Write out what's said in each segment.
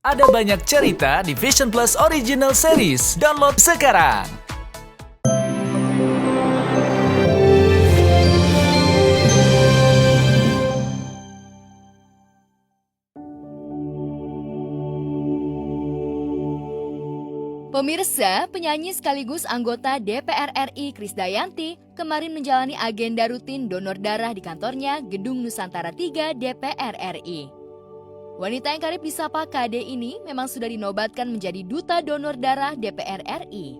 Ada banyak cerita di Vision Plus Original Series. Download sekarang. Pemirsa, penyanyi sekaligus anggota DPR RI Krisdayanti kemarin menjalani agenda rutin donor darah di kantornya Gedung Nusantara 3 DPR RI. Wanita yang karib disapa KD ini memang sudah dinobatkan menjadi Duta Donor Darah DPR RI.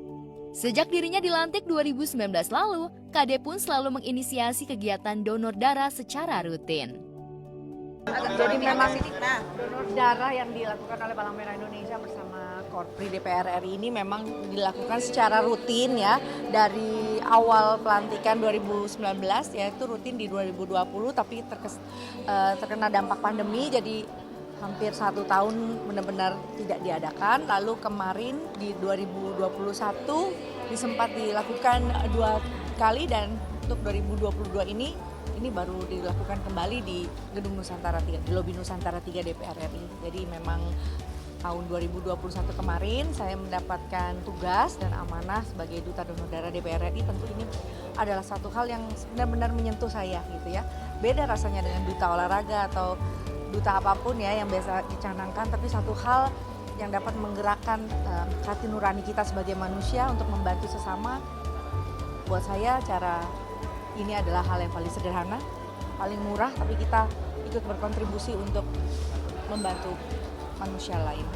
Sejak dirinya dilantik 2019 lalu, KD pun selalu menginisiasi kegiatan donor darah secara rutin. Jadi memang donor darah yang dilakukan oleh Palang Merah Indonesia bersama Korpri DPR RI ini memang dilakukan secara rutin ya, dari awal pelantikan 2019 yaitu rutin di 2020, tapi terkena dampak pandemi jadi hampir 1 tahun benar-benar tidak diadakan. Lalu kemarin di 2021 disempat dilakukan 2 kali, dan untuk 2022 ini baru dilakukan kembali di Gedung Nusantara 3, di Lobi Nusantara 3 DPR RI. Jadi memang tahun 2021 kemarin saya mendapatkan tugas dan amanah sebagai Duta Donor Darah DPR RI. Tentu ini adalah satu hal yang benar-benar menyentuh saya gitu ya. Beda rasanya dengan duta olahraga atau duta apapun ya yang biasa dicanangkan, tapi satu hal yang dapat menggerakkan hati nurani kita sebagai manusia untuk membantu sesama. Buat saya cara ini adalah hal yang paling sederhana, paling murah, tapi kita ikut berkontribusi untuk membantu manusia lain.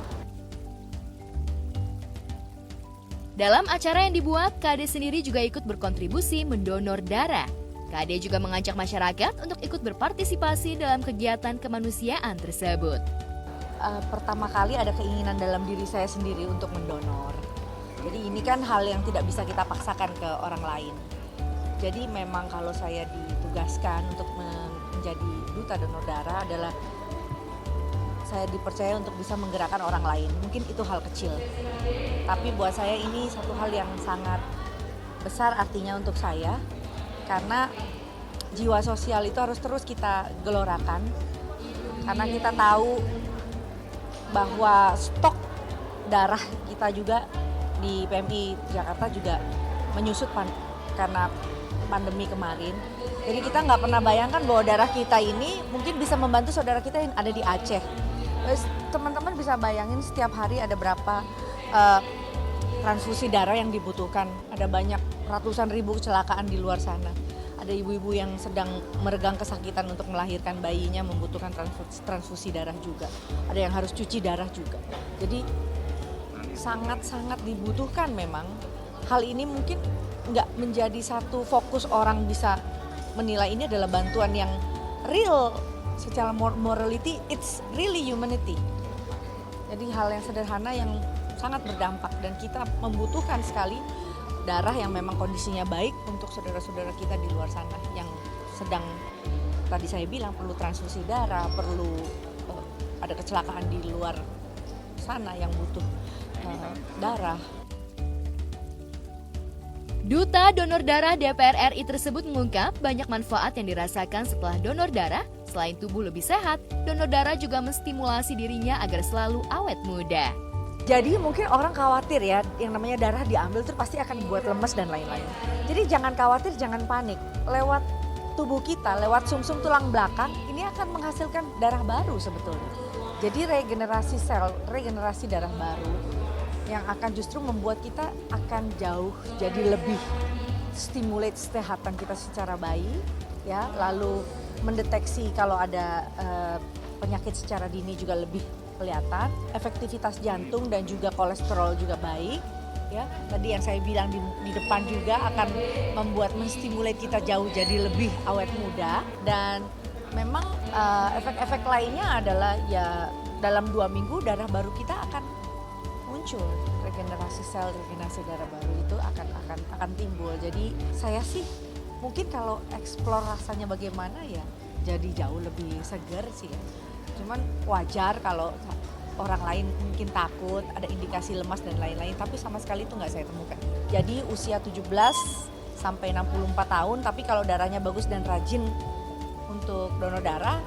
Dalam acara yang dibuat, KD sendiri juga ikut berkontribusi mendonor darah. KD juga mengajak masyarakat untuk ikut berpartisipasi dalam kegiatan kemanusiaan tersebut. Pertama kali ada keinginan dalam diri saya sendiri untuk mendonor. Jadi ini kan hal yang tidak bisa kita paksakan ke orang lain. Jadi memang kalau saya ditugaskan untuk menjadi Duta Donor Darah adalah saya dipercaya untuk bisa menggerakkan orang lain. Mungkin itu hal kecil, tapi buat saya ini satu hal yang sangat besar artinya untuk saya. Karena jiwa sosial itu harus terus kita gelorakan, karena kita tahu bahwa stok darah kita juga di PMI Jakarta juga menyusut karena pandemi kemarin. Jadi kita nggak pernah bayangkan bahwa darah kita ini mungkin bisa membantu saudara kita yang ada di Aceh. Teman-teman bisa bayangin setiap hari ada berapa transfusi darah yang dibutuhkan. Ada banyak ratusan ribu kecelakaan di luar sana. Ada ibu-ibu yang sedang meregang kesakitan untuk melahirkan bayinya, membutuhkan transfusi darah juga. Ada yang harus cuci darah juga. Jadi sangat-sangat dibutuhkan memang. Hal ini mungkin nggak menjadi satu fokus orang bisa menilai ini adalah bantuan yang real secara morality, it's really humanity. Jadi hal yang sederhana yang sangat berdampak, dan kita membutuhkan sekali darah yang memang kondisinya baik untuk saudara-saudara kita di luar sana yang sedang, tadi saya bilang, perlu transfusi darah, perlu ada kecelakaan di luar sana yang butuh darah. Duta Donor Darah DPR RI tersebut mengungkap banyak manfaat yang dirasakan setelah donor darah. Selain tubuh lebih sehat, donor darah juga menstimulasi dirinya agar selalu awet muda. Jadi mungkin orang khawatir ya, yang namanya darah diambil itu pasti akan buat lemes dan lain-lain. Jadi jangan khawatir, jangan panik. Lewat tubuh kita, lewat sumsum tulang belakang, ini akan menghasilkan darah baru sebetulnya. Jadi regenerasi sel, regenerasi darah baru yang akan justru membuat kita akan jauh jadi lebih stimulate kesehatan kita secara baik ya, lalu mendeteksi kalau ada penyakit secara dini juga lebih kelihatan, efektivitas jantung dan juga kolesterol juga baik ya. Tadi yang saya bilang di depan juga akan membuat menstimulate kita jauh jadi lebih awet muda, dan memang efek-efek lainnya adalah ya dalam 2 minggu darah baru kita akan muncul, regenerasi sel, regenerasi darah baru itu akan timbul. Jadi saya sih mungkin kalau eksplor rasanya bagaimana ya jadi jauh lebih segar sih ya. Cuman wajar kalau orang lain mungkin takut, ada indikasi lemas dan lain-lain, tapi sama sekali itu nggak saya temukan. Jadi usia 17 sampai 64 tahun, tapi kalau darahnya bagus dan rajin untuk donor darah,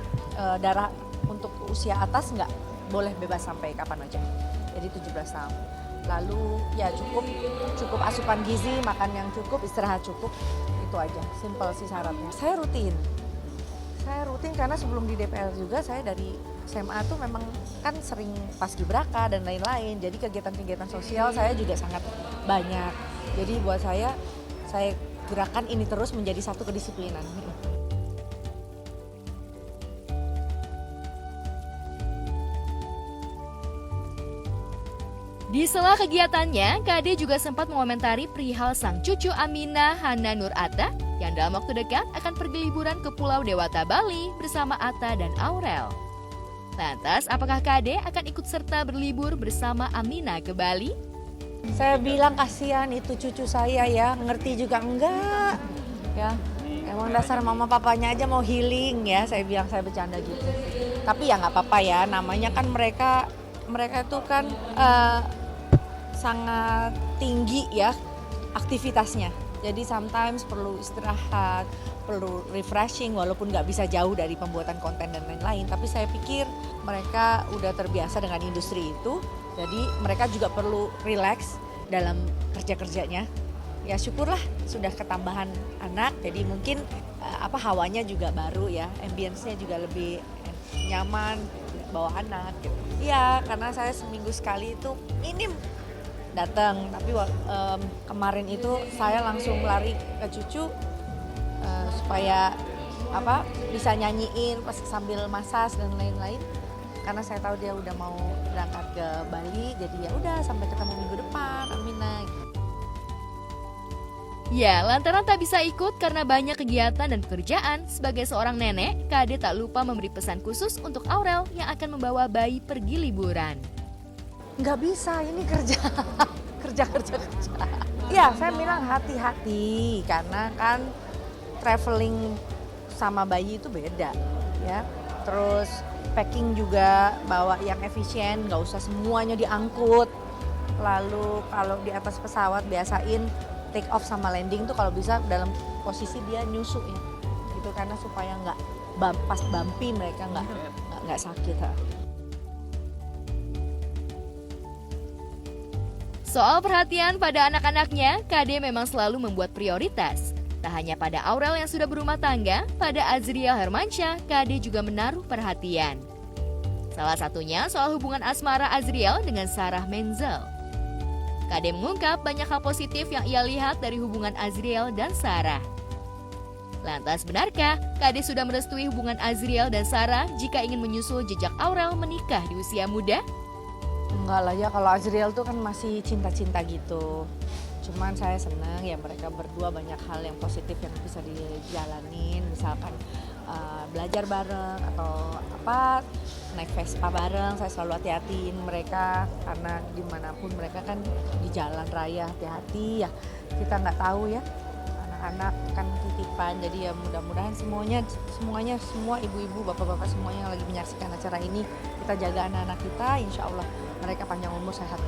darah untuk usia atas nggak boleh bebas sampai kapan aja. Jadi 17 tahun. Lalu ya cukup asupan gizi, makan yang cukup, istirahat cukup. Itu aja, simple sih syaratnya. Saya rutin karena sebelum di DPR juga saya dari SMA tuh memang kan sering paskibraka dan lain-lain. Jadi kegiatan-kegiatan sosial saya juga sangat banyak. Jadi buat saya gerakan ini terus menjadi satu kedisiplinan. Di sela kegiatannya, Kade juga sempat mengomentari perihal sang cucu Aminah Hana Nur Atta yang dalam waktu dekat akan pergi liburan ke Pulau Dewata Bali bersama Atta dan Aurel. Lantas, apakah Kade akan ikut serta berlibur bersama Aminah ke Bali? Saya bilang kasihan itu cucu saya ya, ngerti juga enggak. Ya, emang dasar mama papanya aja mau healing ya, saya bilang, saya bercanda gitu. Tapi ya nggak apa-apa ya, namanya kan mereka itu kan sangat tinggi ya aktivitasnya. Jadi sometimes perlu istirahat, perlu refreshing walaupun nggak bisa jauh dari pembuatan konten dan lain-lain. Tapi saya pikir mereka udah terbiasa dengan industri itu, jadi mereka juga perlu relax dalam kerja-kerjanya. Ya syukurlah sudah ketambahan anak, jadi mungkin hawanya juga baru ya, ambience-nya juga lebih nyaman bawa anak gitu. Iya, karena saya seminggu sekali itu minim datang, tapi kemarin itu saya langsung lari ke cucu supaya bisa nyanyiin pas sambil massage dan lain-lain. Karena saya tahu dia udah mau berangkat ke Bali, jadi ya udah sampai ketemu minggu depan, Aminah. Ya, lantaran tak bisa ikut karena banyak kegiatan dan pekerjaan, sebagai seorang nenek, Kade tak lupa memberi pesan khusus untuk Aurel yang akan membawa bayi pergi liburan. Nggak bisa, ini kerja. kerja. Ya, saya bilang hati-hati karena kan traveling sama bayi itu beda ya. Terus packing juga bawa yang efisien, nggak usah semuanya diangkut. Lalu kalau di atas pesawat biasain take off sama landing tuh kalau bisa dalam posisi dia nyusu ya. Gitu karena supaya nggak pas bumpy mereka nggak sakit. Soal perhatian pada anak-anaknya, Kade memang selalu membuat prioritas. Tak hanya pada Aurel yang sudah berumah tangga, pada Azriel Hermansyah, Kade juga menaruh perhatian. Salah satunya soal hubungan asmara Azriel dengan Sarah Menzel. Kade mengungkap banyak hal positif yang ia lihat dari hubungan Azriel dan Sarah. Lantas benarkah Kade sudah merestui hubungan Azriel dan Sarah jika ingin menyusul jejak Aurel menikah di usia muda? Enggak lah ya, kalau Azriel tuh kan masih cinta-cinta gitu. Cuman saya senang ya mereka berdua banyak hal yang positif yang bisa dijalanin. Misalkan belajar bareng atau naik Vespa bareng. Saya selalu hati-hatiin mereka karena dimanapun mereka kan di jalan raya hati-hati ya. Kita nggak tahu ya, anak-anak kan titipan. Jadi ya mudah-mudahan semua ibu-ibu, bapak-bapak semuanya yang lagi menyaksikan acara ini, kita jaga anak-anak kita, insya Allah mereka panjang umur sehat.